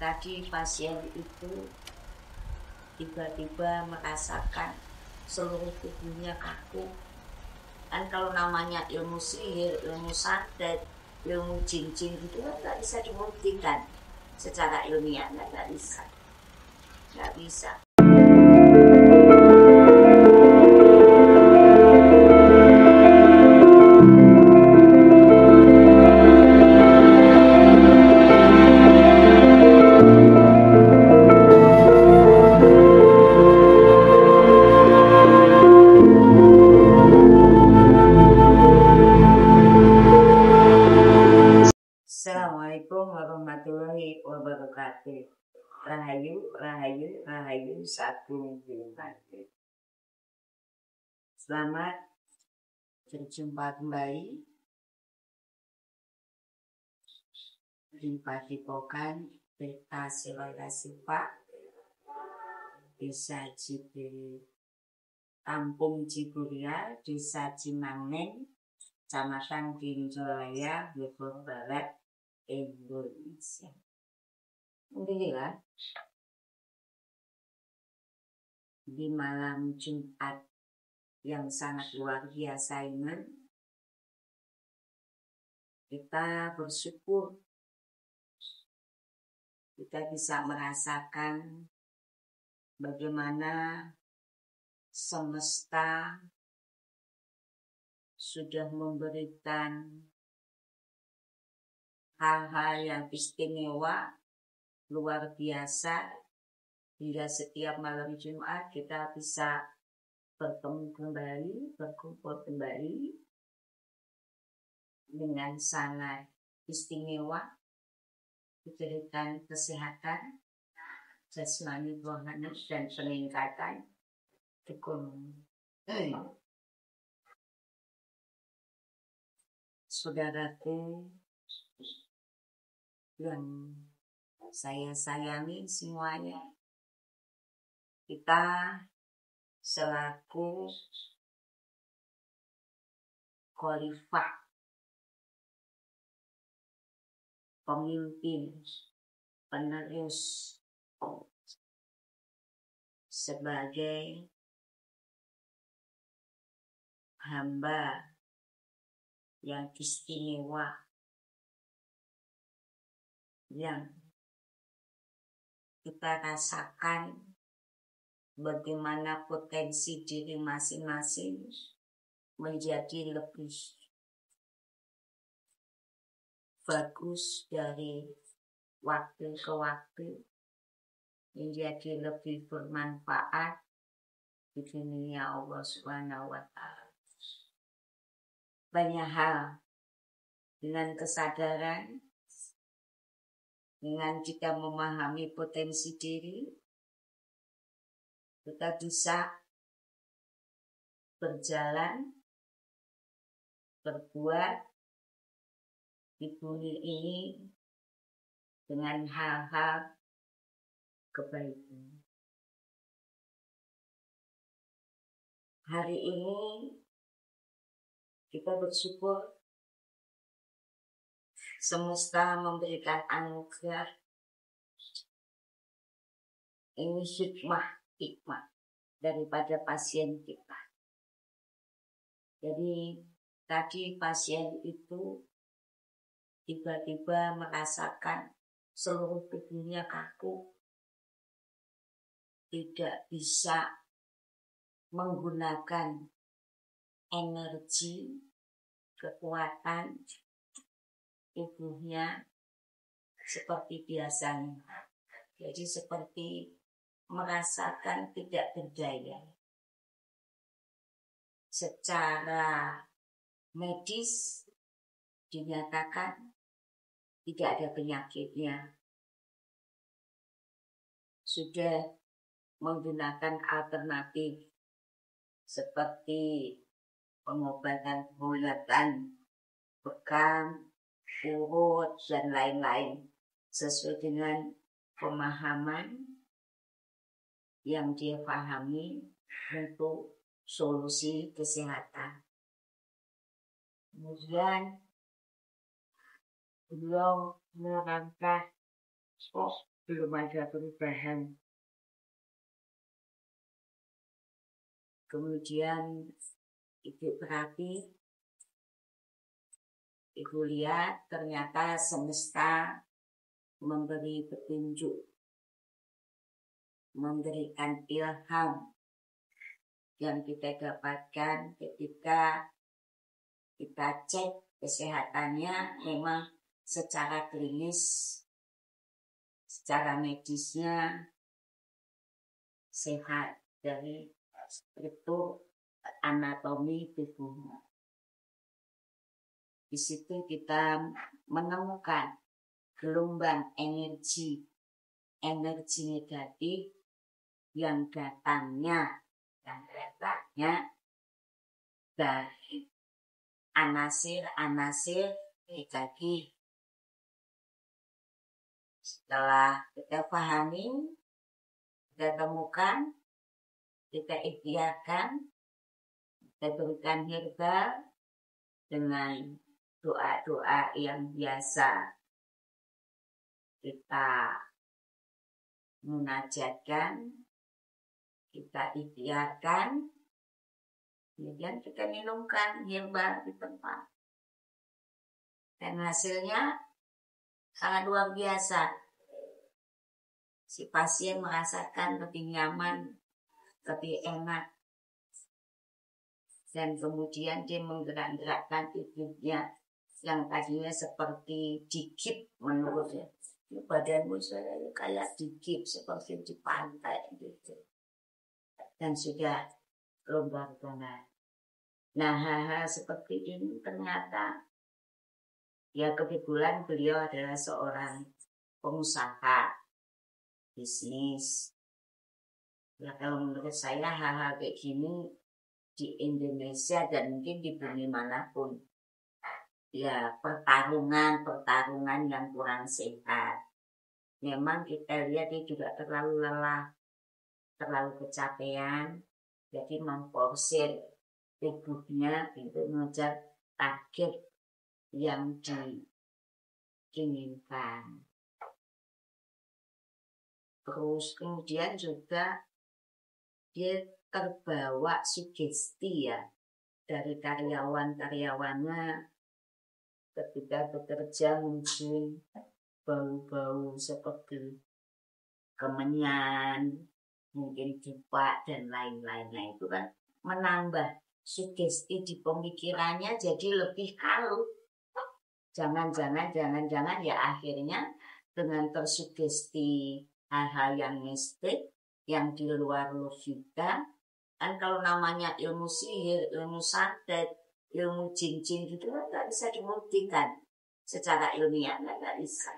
Tadi pasien itu tiba-tiba merasakan seluruh tubuhnya kaku. Kan kalau namanya ilmu sihir, ilmu santet, ilmu jin-jin itu kan nggak bisa dibuktikan secara ilmiah, nggak bisa. Assalamualaikum warahmatullahi wabarakatuh. Rahayu, satu batu. Selamat berjumpa kembali di Padepokan Beta Silola Sipa, Desa Ciburi, Kampung Ciburia, Desa Cimangeng, Kecamatan Tinjolaya, Bogor Barat, Indonesia. Alhamdulillah, di malam Jumat yang sangat luar biasa ini, kita bersyukur kita bisa merasakan bagaimana semesta sudah memberikan hal-hal yang istimewa, luar biasa, hingga setiap malam Jumat kita bisa bertemu kembali, berkumpul kembali dengan sangat istimewa, diberikan kesehatan, jasmani, rohani, dan peningkatan ekonomi. Saudaraku yang saya sayangi semuanya, kita selaku khalifah, pemimpin, penerus, sebagai hamba yang istimewa, yang kita rasakan bagaimana potensi diri masing-masing menjadi lebih bagus dari waktu ke waktu, menjadi lebih bermanfaat di dunia Allah Subhanahu wa Ta'ala. Banyak hal dengan kesadaran, dengan kita memahami potensi diri, kita bisa berjalan, berbuat di bumi ini dengan hal-hal kebaikan. Hari ini kita bersyukur semesta memberikan anugerah. Ini hikmah daripada pasien kita. Jadi tadi pasien itu tiba-tiba merasakan seluruh tubuhnya kaku, tidak bisa menggunakan energi, kekuatan tubuhnya seperti biasanya. Jadi seperti merasakan tidak berdaya. Secara medis dinyatakan tidak ada penyakitnya. Sudah menggunakan alternatif seperti pengobatan bekam, urut, dan lain-lain sesuai dengan pemahaman yang dia pahami untuk solusi kesehatan. Kemudian beliau merangkak belum ada perubahan. Kemudian ibu terapi, ibu lihat ternyata semesta memberi petunjuk, memberikan ilham yang kita dapatkan ketika kita cek kesehatannya. Memang secara klinis, secara medisnya sehat dari struktur anatomi tubuhnya. Di situ kita menemukan gelombang energi negatif yang datangnya dan letaknya dari anasir negatif. Setelah kita pahami, kita temukan, kita ikhtiarkan, kita berikan herbal dengan doa-doa yang biasa kita munajatkan, kita ikhtiarkan, kemudian kita minumkan herbal di tempat. Dan hasilnya sangat luar biasa. Si pasien merasakan lebih nyaman, lebih enak. Dan kemudian dia menggerak-gerakkan tubuhnya yang tadinya seperti dikip menurutnya. Badanmu saya kayak dikip seperti di pantai gitu. Dan sudah longgar-longgar. Nah, hal-hal seperti ini ternyata ya kebetulan beliau adalah seorang pengusaha bisnis. Ya kalau menurut saya hal-hal kayak gini di Indonesia dan mungkin di bumi manapun ya pertarungan yang kurang sehat. Memang kita lihat dia juga terlalu lelah, terlalu kecapean, jadi memforsir tubuhnya untuk mengejar target yang diinginkan. Terus kemudian juga dia terbawa sugesti ya dari karyawan-karyawannya ketika bekerja, mungkin bau-bau seperti kemenyan, mungkin jepak dan lain-lain. Nah itu kan menambah sugesti di pemikirannya jadi lebih kalut. Jangan-jangan ya akhirnya dengan tersugesti hal-hal yang mistik yang di luar logika. Kan kalau namanya ilmu sihir, ilmu santet, ilmu jin-jin gitu kan nggak bisa dibuktikan secara ilmiah, nggak bisa.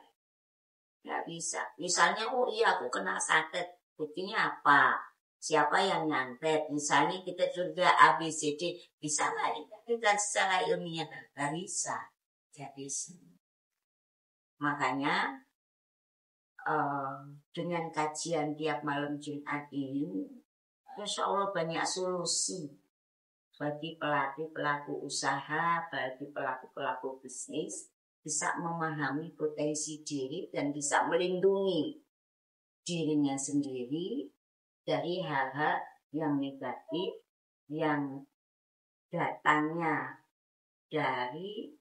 Misalnya, oh iya aku kena santet, buktinya apa? Siapa yang nyantet? Misalnya kita sudah ABCD, bisa nggak kita secara ilmiah? Nggak bisa. Jadi makanya dengan kajian tiap malam Jumat ini, Insya Allah banyak solusi bagi pelaku usaha, bagi pelaku bisnis, bisa memahami potensi diri dan bisa melindungi dirinya sendiri dari hal-hal yang negatif yang datangnya dari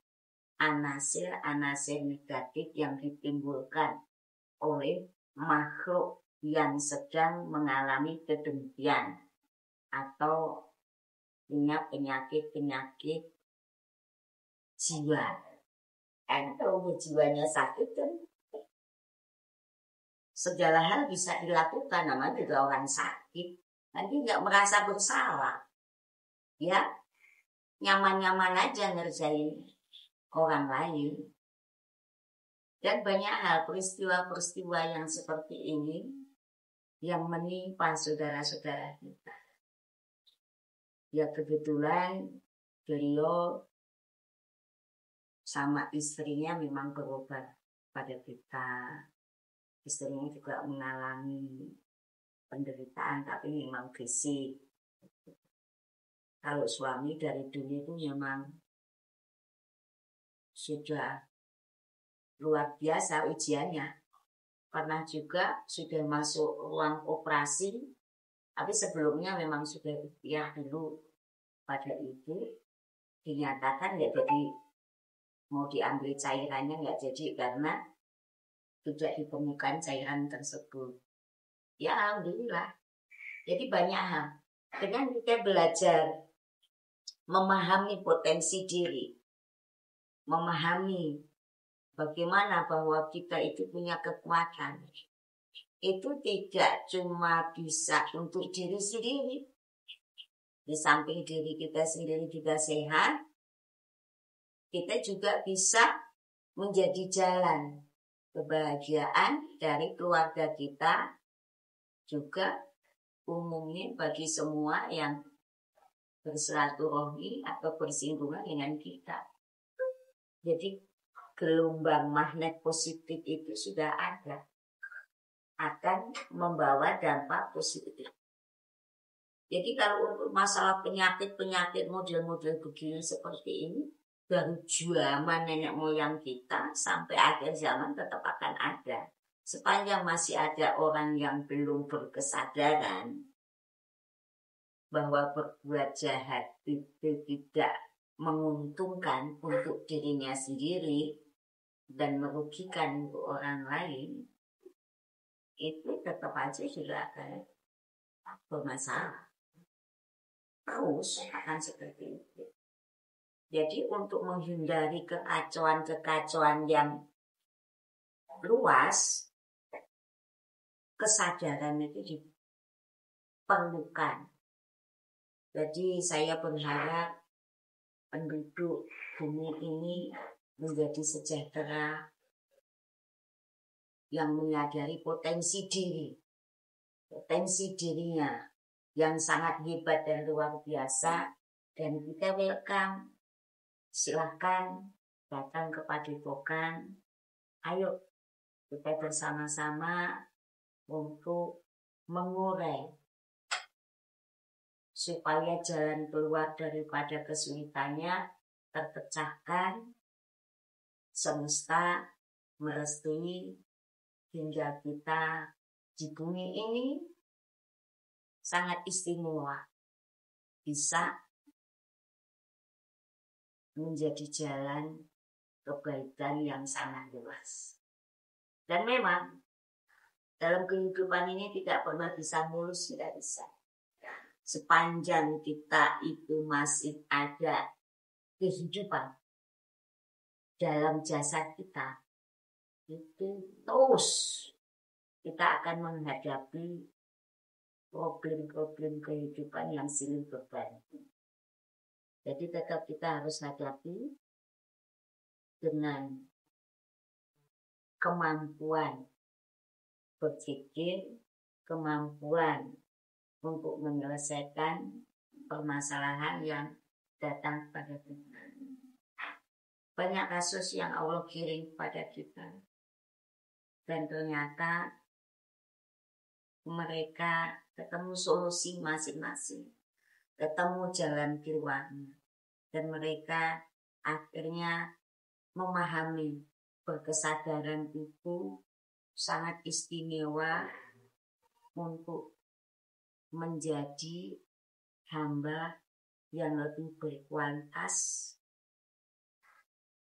anasir negatif yang ditimbulkan oleh makhluk yang sedang mengalami kedengkian atau punya penyakit jiwa. Kalau jiwanya sakit kan segala hal bisa dilakukan, namanya juga orang sakit. Nanti nggak merasa bersalah, ya nyaman-nyaman aja ngerjain orang lain. Dan banyak hal peristiwa-peristiwa yang seperti ini yang menimpa saudara-saudara kita. Ya kebetulan beliau sama istrinya memang berobat pada kita. Istrinya juga mengalami penderitaan tapi memang fisik. Kalau suami dari dulu itu memang sudah luar biasa ujiannya. pernah juga sudah masuk ruang operasi, tapi sebelumnya memang sudah ikhtiar dulu pada ibu, dinyatakan nggak jadi, mau diambil cairannya nggak jadi karena tidak ditemukan cairan tersebut. Ya alhamdulillah. Jadi banyak hal. Dengan kita belajar memahami potensi diri, memahami bagaimana bahwa kita itu punya kekuatan, itu tidak cuma bisa untuk diri sendiri. Di samping diri kita sendiri juga sehat, kita juga bisa menjadi jalan kebahagiaan dari keluarga kita, juga umumnya bagi semua yang bersilaturahmi atau bersinggungan dengan kita. Jadi gelombang magnet positif itu sudah ada, akan membawa dampak positif. Jadi kalau untuk masalah penyakit-penyakit model-model begini seperti ini, baru zaman nenek moyang kita sampai akhir zaman tetap akan ada. Sepanjang masih ada orang yang belum berkesadaran bahwa berbuat jahat itu tidak menguntungkan untuk dirinya sendiri dan merugikan untuk orang lain, itu tetap aja juga akan bermasalah. Terus akan seperti itu. Jadi untuk menghindari kekacauan-kekacauan yang luas, kesadaran itu diperlukan. Jadi saya berharap penduduk bumi ini menjadi sejahtera, yang menyadari potensi dirinya yang sangat hebat dan luar biasa, dan kita welcome. Silahkan datang ke Padepokan. Ayo kita bersama-sama untuk mengurai supaya jalan keluar daripada kesulitannya terpecahkan, semesta merestui hingga kita di bumi ini sangat istimewa, bisa menjadi jalan kebaikan yang sangat luas. Dan memang dalam kehidupan ini tidak pernah bisa mulus, tidak bisa. Sepanjang kita itu masih ada kehidupan dalam jasad kita, itu terus kita akan menghadapi problem-problem kehidupan yang silih berganti. Jadi tetap kita harus hadapi dengan kemampuan berpikir, kemampuan untuk menyelesaikan permasalahan yang datang pada kita. Banyak kasus yang Allah kirim pada kita, dan ternyata mereka ketemu solusi masing-masing, ketemu jalan keluarnya, dan mereka akhirnya memahami berkesadaran itu sangat istimewa untuk menjadi hamba yang lebih berkualitas,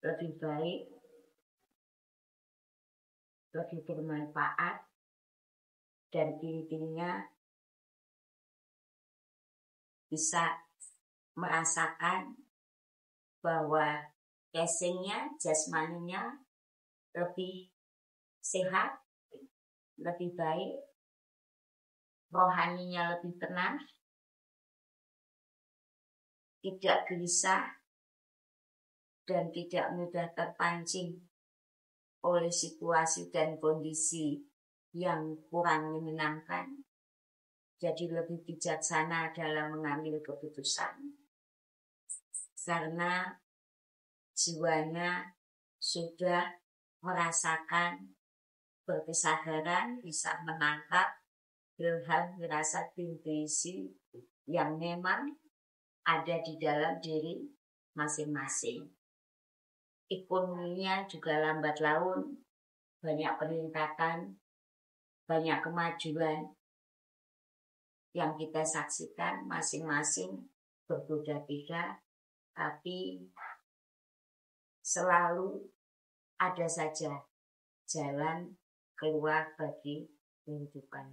lebih baik, lebih bermanfaat, dan intinya bisa merasakan bahwa casingnya, jasmaninya lebih sehat, lebih baik, rohaninya lebih tenang, tidak gelisah, dan tidak mudah terpancing oleh situasi dan kondisi yang kurang menyenangkan. Jadi lebih bijaksana dalam mengambil keputusan, karena jiwanya sudah merasakan berkesadaran, bisa menangkap ilham, firasat, intuisi yang memang ada di dalam diri masing-masing. Ekonominya juga lambat laun banyak peningkatan, banyak kemajuan yang kita saksikan, masing-masing berbeda-beda, tapi selalu ada saja jalan keluar bagi kehidupan.